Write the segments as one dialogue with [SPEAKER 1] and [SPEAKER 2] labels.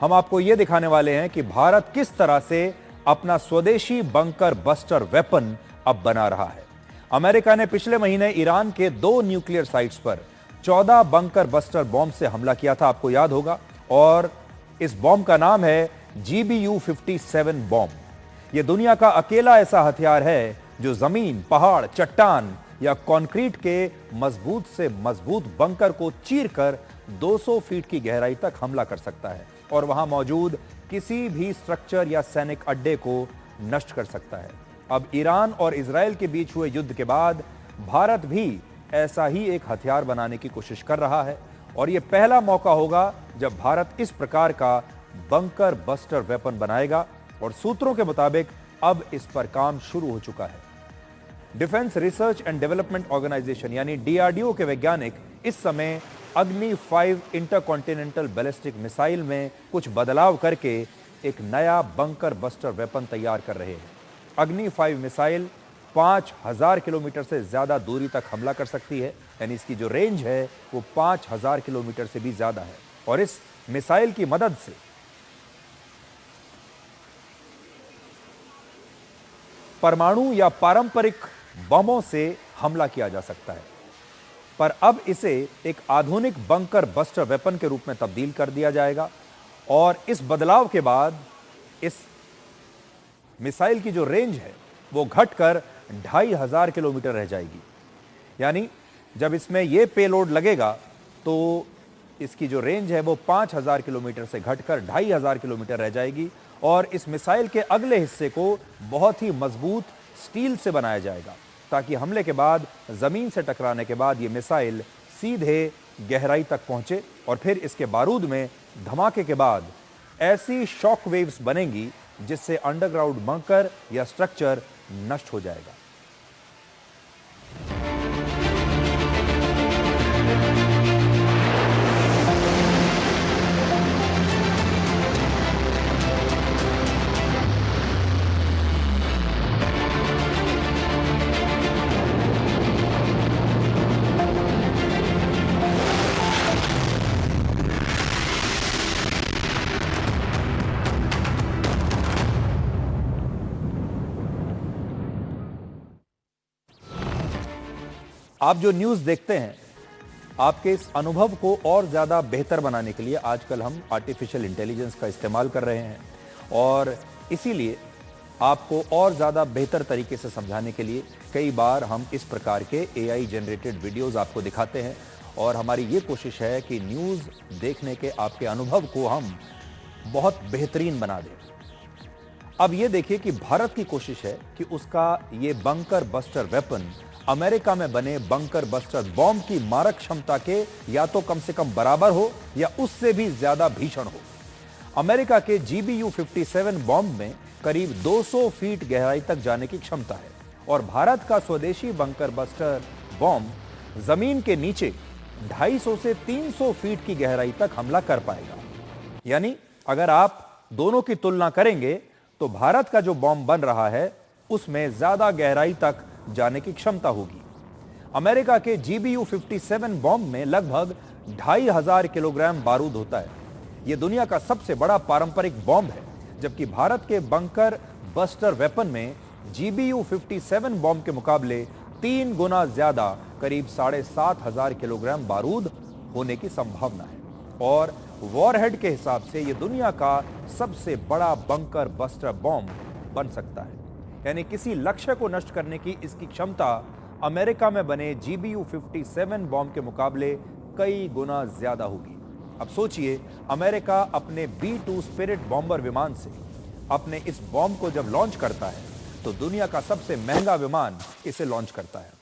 [SPEAKER 1] हम आपको यह दिखाने वाले हैं कि भारत किस तरह से अपना स्वदेशी बंकर बस्टर वेपन अब बना रहा है। अमेरिका ने पिछले महीने ईरान के 2 न्यूक्लियर साइट्स पर 14 बंकर बस्टर बॉम्ब से हमला किया था, आपको याद होगा, और इस बॉम्ब का नाम है GBU-57 बॉम्ब। यह दुनिया का अकेला ऐसा हथियार है जो जमीन, पहाड़, चट्टान या कंक्रीट के मजबूत से मजबूत बंकर को चीरकर 200 फीट की गहराई तक हमला कर सकता है और वहां मौजूद किसी भी स्ट्रक्चर या सैनिक अड्डे को नष्ट कर सकता है। अब ईरान और इजराइल के बीच हुए युद्ध के बाद भारत भी ऐसा ही एक हथियार बनाने की कोशिश कर रहा है और यह पहला मौका होगा जब भारत इस प्रकार का बंकर बस्टर वेपन बनाएगा और सूत्रों के मुताबिक अब इस पर काम शुरू हो चुका है। Defence research and development organisation यानी DRDO के वैज्ञानिक इस समय अग्नि 5 इंटरकॉन्टिनेंटल बैलिस्टिक मिसाइल में कुछ बदलाव करके एक नया बंकर बस्टर वेपन तैयार कर रहे हैं। अग्नि 5 मिसाइल 5000 किलोमीटर से ज्यादा दूरी तक हमला कर सकती है, यानी इसकी जो रेंज है वो 5000 किलोमीटर से भी ज्यादा है और इस मिसाइल की मदद से परमाणु या पारंपरिक बमों से हमला किया जा सकता है, पर अब इसे एक आधुनिक बंकर बस्टर वेपन के रूप में तब्दील कर दिया जाएगा और इस बदलाव के बाद इस मिसाइल की जो रेंज है वो घटकर 2500 किलोमीटर रह जाएगी। यानी जब इसमें यह पेलोड लगेगा तो इसकी जो रेंज है वो 5000 किलोमीटर से घटकर 2500 किलोमीटर रह जाएगी और इस मिसाइल के अगले हिस्से को बहुत ही मजबूत स्टील से बनाया जाएगा ताकि हमले के बाद जमीन से टकराने के बाद यह मिसाइल सीधे गहराई तक पहुंचे और फिर इसके बारूद में धमाके के बाद ऐसी शॉक वेव्स बनेंगी जिससे अंडरग्राउंड बंकर या स्ट्रक्चर नष्ट हो जाएगा। आप जो न्यूज़ देखते हैं, आपके इस अनुभव को और ज़्यादा बेहतर बनाने के लिए आजकल हम आर्टिफिशियल इंटेलिजेंस का इस्तेमाल कर रहे हैं और इसीलिए आपको और ज़्यादा बेहतर तरीके से समझाने के लिए कई बार हम इस प्रकार के AI जनरेटेड वीडियोस आपको दिखाते हैं और हमारी ये कोशिश है कि न्यूज़ देखने के आपके अनुभव को हम बहुत बेहतरीन बना दें। अब ये देखिए कि भारत की कोशिश है कि उसका ये बंकर बस्टर वेपन अमेरिका में बने बंकर बस्टर बॉम्ब की मारक क्षमता के या तो कम से कम बराबर हो या उससे भी ज्यादा भीषण हो। अमेरिका के GBU-57 बॉम्ब में करीब 200 फीट गहराई तक जाने की क्षमता है और भारत का स्वदेशी बंकर बस्टर बॉम्ब जमीन के नीचे 250 से 300 फीट की गहराई तक हमला कर पाएगा। यानी अगर आप दोनों की तुलना करेंगे तो भारत का जो बॉम्ब बन रहा है उसमें ज्यादा गहराई तक जाने की क्षमता होगी। अमेरिका के GBU-57 बॉम्ब में लगभग 2500 किलोग्राम बारूद होता है। यह दुनिया का सबसे बड़ा पारंपरिक बॉम्ब है, जबकि भारत के बंकर बस्टर वेपन में GBU-57 बॉम्ब के मुकाबले 3 गुना ज्यादा करीब 7500 किलोग्राम बारूद होने की संभावना है और वॉरहेड के हिसाब से यह दुनिया का सबसे बड़ा बंकर बस्टर बॉम्ब बन सकता है। यानी किसी लक्ष्य को नष्ट करने की इसकी क्षमता अमेरिका में बने GBU-57 बॉम्ब के मुकाबले कई गुना ज्यादा होगी। अब सोचिए, अमेरिका अपने B-2 स्पिरिट बॉम्बर विमान से अपने इस बॉम्ब को जब लॉन्च करता है तो दुनिया का सबसे महंगा विमान इसे लॉन्च करता है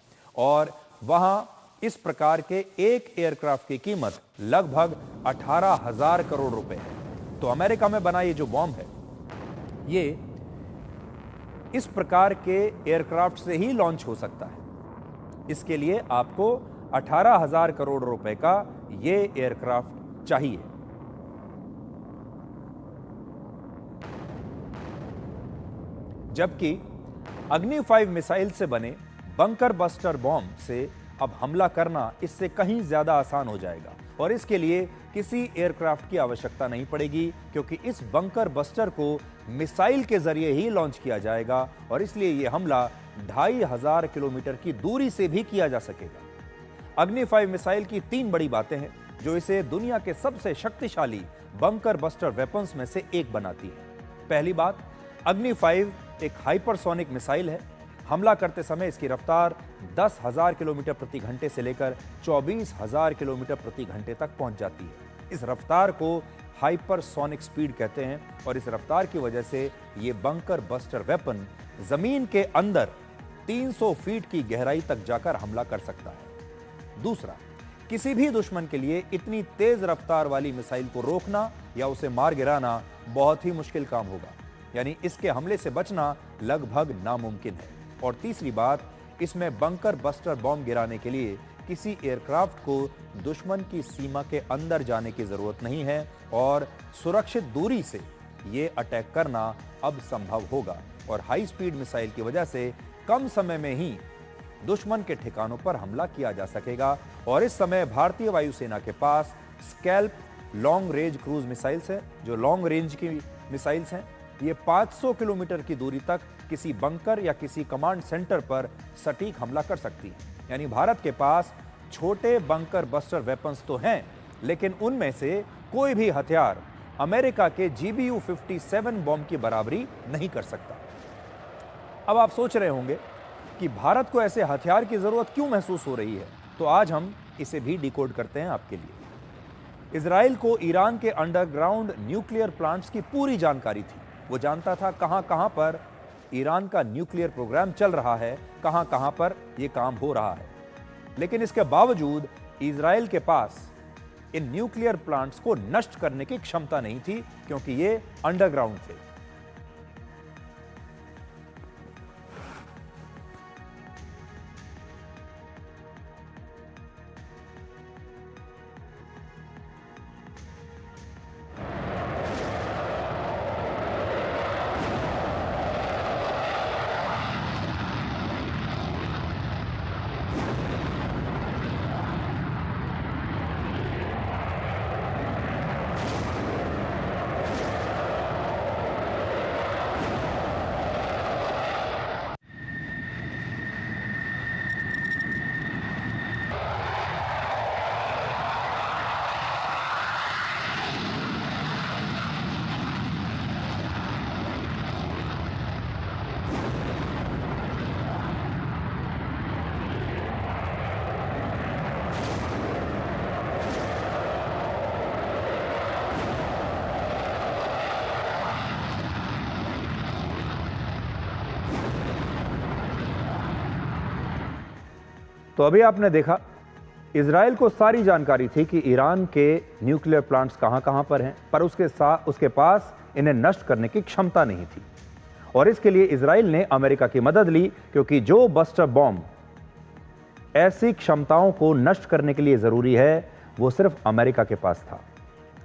[SPEAKER 1] और वहां इस प्रकार के एक एयरक्राफ्ट की कीमत लगभग 18,000 करोड़ रुपए है। तो अमेरिका में बना ये जो बॉम्ब है ये इस प्रकार के एयरक्राफ्ट से ही लॉन्च हो सकता है। इसके लिए आपको 18,000 करोड़ रुपए का ये एयरक्राफ्ट चाहिए। जबकि अग्नि 5 मिसाइल से बने बंकर बस्टर बॉम्ब से अब हमला करना इससे कहीं ज्यादा आसान हो जाएगा। और इसके लिए किसी एयरक्राफ्ट की आवश्यकता नहीं पड़ेगी, क्योंकि इस बंकर बस्टर को मिसाइल के जरिए ही लॉन्च किया जाएगा और इसलिए यह हमला 2500 किलोमीटर की दूरी से भी किया जा सकेगा। अग्नि 5 मिसाइल की 3 बड़ी बातें हैं जो इसे दुनिया के सबसे शक्तिशाली बंकर बस्टर वेपन्स में से एक बनाती है। पहली बात, अग्नि 5 एक हाइपरसोनिक मिसाइल है। हमला करते समय इसकी रफ्तार 10,000 किलोमीटर प्रति घंटे से लेकर 24,000 किलोमीटर प्रति घंटे तक पहुंच जाती है। इस रफ्तार को हाइपरसोनिक स्पीड कहते हैं और इस रफ्तार की वजह से यह बंकर बस्टर वेपन जमीन के अंदर 300 फीट की गहराई तक जाकर हमला कर सकता है। दूसरा, किसी भी दुश्मन के लिए इतनी तेज रफ्तार वाली मिसाइल को रोकना या उसे मार गिराना बहुत ही मुश्किल काम होगा, यानी इसके हमले से बचना लगभग नामुमकिन है। और तीसरी बात, इसमें बंकर बस्टर बॉम्ब गिराने के लिए किसी एयरक्राफ्ट को दुश्मन की सीमा के अंदर जाने की जरूरत नहीं है और सुरक्षित दूरी से यह अटैक करना अब संभव होगा और हाई स्पीड मिसाइल की वजह से कम समय में ही दुश्मन के ठिकानों पर हमला किया जा सकेगा। और इस समय भारतीय वायुसेना के पास SCALP long range cruise missiles हैं, जो लॉन्ग रेंज की मिसाइल्स हैं। ये 500 किलोमीटर की दूरी तक किसी बंकर या किसी कमांड सेंटर पर सटीक हमला कर सकती है। यानी भारत के पास छोटे बंकर बस्टर वेपन्स तो हैं, लेकिन उनमें से कोई भी हथियार अमेरिका के GBU-57 बॉम्ब की बराबरी नहीं कर सकता। अब आप सोच रहे होंगे कि भारत को ऐसे हथियार की जरूरत क्यों महसूस हो रही है, तो आज हम इसे भी डिकोड करते हैं आपके लिए। इजराइल को ईरान के अंडरग्राउंड न्यूक्लियर प्लांट्स की पूरी जानकारी थी। वो जानता था कहां-कहां पर ईरान का न्यूक्लियर प्रोग्राम चल रहा है, कहां-कहां पर यह काम हो रहा है। लेकिन इसके बावजूद इजराइल के पास इन न्यूक्लियर प्लांट्स को नष्ट करने की क्षमता नहीं थी, क्योंकि ये अंडरग्राउंड थे। तो अभी आपने देखा, इजराइल को सारी जानकारी थी कि ईरान के न्यूक्लियर प्लांट्स कहां-कहां पर हैं, पर उसके पास इन्हें नष्ट करने की क्षमता नहीं थी। और इसके लिए इजराइल ने अमेरिका की मदद ली, क्योंकि जो बस्टर बॉम्ब ऐसी क्षमताओं को नष्ट करने के लिए जरूरी है, वो सिर्फ अमेरिका के पास था।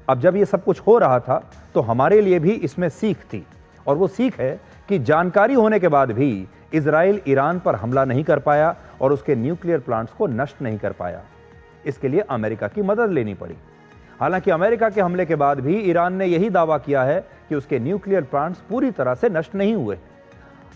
[SPEAKER 1] अब जब ये सब कुछ हो रहा था, तो हमारे लिए भी इसमें सीख थी, और वो सीख है कि जानकारी होने के बाद भी इजराइल ईरान पर हमला नहीं कर पाया और उसके न्यूक्लियर प्लांट्स को नष्ट नहीं कर पाया। इसके लिए अमेरिका की मदद लेनी पड़ी। हालांकि अमेरिका के हमले के बाद भी ईरान ने यही दावा किया है कि उसके न्यूक्लियर प्लांट्स पूरी तरह से नष्ट नहीं हुए।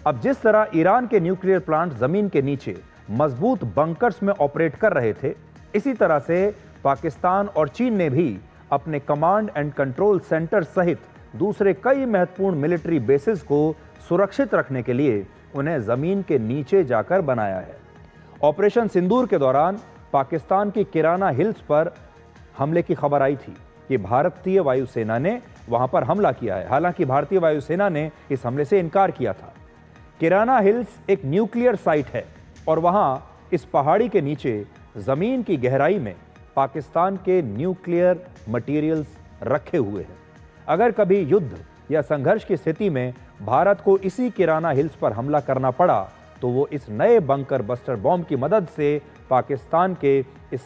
[SPEAKER 1] अब जिस तरह ईरान के न्यूक्लियर प्लांट जमीन के नीचे मजबूत बंकर्स में ऑपरेट कर रहे थे, इसी तरह से पाकिस्तान और चीन ने भी अपने कमांड एंड कंट्रोल सेंटर सहित दूसरे कई महत्वपूर्ण मिलिट्री बेसिस को सुरक्षित रखने के लिए उन्हें जमीन के नीचे जाकर बनाया है। ऑपरेशन सिंदूर के दौरान पाकिस्तान की किराना हिल्स पर हमले की खबर आई थी कि भारतीय वायुसेना ने वहां पर हमला किया है। हालांकि भारतीय वायुसेना ने इस हमले से इनकार किया था। किराना हिल्स एक न्यूक्लियर साइट है और वहां इस पहाड़ी के नीचे जमीन की गहराई में पाकिस्तान के न्यूक्लियर मटेरियल्स रखे हुए हैं। अगर कभी युद्ध या संघर्ष की स्थिति में भारत को इसी किराना हिल्स पर हमला करना पड़ा, तो वो इस नए बंकर बस्टर बॉम्ब की मदद से पाकिस्तान के इस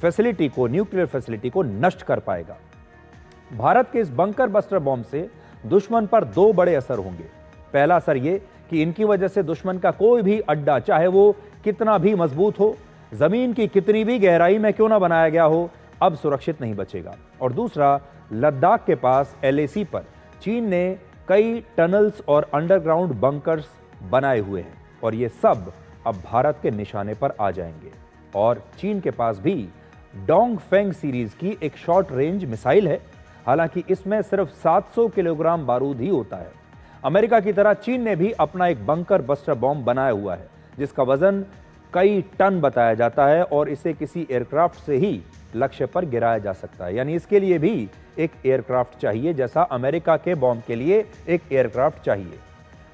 [SPEAKER 1] फैसिलिटी को, न्यूक्लियर फैसिलिटी को नष्ट कर पाएगा। भारत के इस बंकर बस्टर बॉम्ब से दुश्मन पर दो बड़े असर होंगे। पहला असर ये कि इनकी वजह से दुश्मन का कोई भी अड्डा, चाहे वो कितना भी मजबूत हो, जमीन की कितनी भी गहराई में क्यों ना बनाया गया हो, अब सुरक्षित नहीं बचेगा। और दूसरा, लद्दाख के पास LAC पर चीन ने कई टनल्स और अंडरग्राउंड बंकर्स बनाए हुए हैं और ये सब अब भारत के निशाने पर आ जाएंगे। और चीन के पास भी डोंगफेंग सीरीज की एक शॉर्ट रेंज मिसाइल है, हालांकि इसमें सिर्फ 700 किलोग्राम बारूद ही होता है। अमेरिका की तरह चीन ने भी अपना एक बंकर बस्टर बॉम्ब बनाया हुआ है जिसका वजन कई टन बताया जाता है और इसे किसी एयरक्राफ्ट से ही लक्ष्य पर गिराया जा सकता है। यानी इसके लिए भी एक एयरक्राफ्ट चाहिए, जैसा अमेरिका के बॉम्ब के लिए एक एयरक्राफ्ट चाहिए।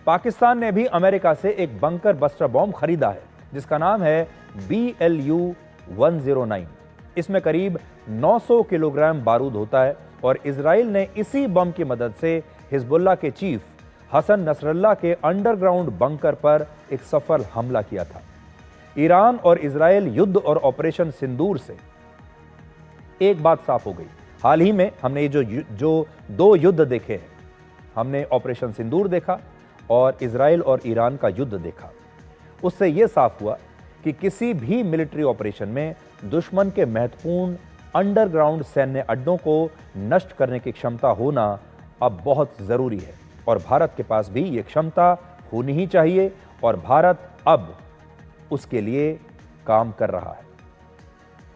[SPEAKER 1] पाकिस्तान ने भी अमेरिका से एक बंकर बस्टर बॉम्ब खरीदा है जिसका नाम है BLU-109। इसमें करीब 900 किलोग्राम बारूद होता है और इजराइल ने इसी बम की मदद से हिजबुल्लाह के चीफ हसन नसरल्लाह के अंडरग्राउंड बंकर पर एक सफल हमला किया था। ईरान और इजराइल युद्ध और ऑपरेशन सिंदूर से एक बात साफ हो गई। हाल ही में हमने जो दो युद्ध देखे हैं, हमने ऑपरेशन सिंदूर देखा और इजराइल और ईरान का युद्ध देखा। उससे यह साफ हुआ कि किसी भी मिलिट्री ऑपरेशन में दुश्मन के महत्वपूर्ण अंडरग्राउंड सैन्य अड्डों को नष्ट करने की क्षमता होना अब बहुत जरूरी है और भारत के पास भी ये क्षमता होनी ही चाहिए और भारत अब उसके लिए काम कर रहा है।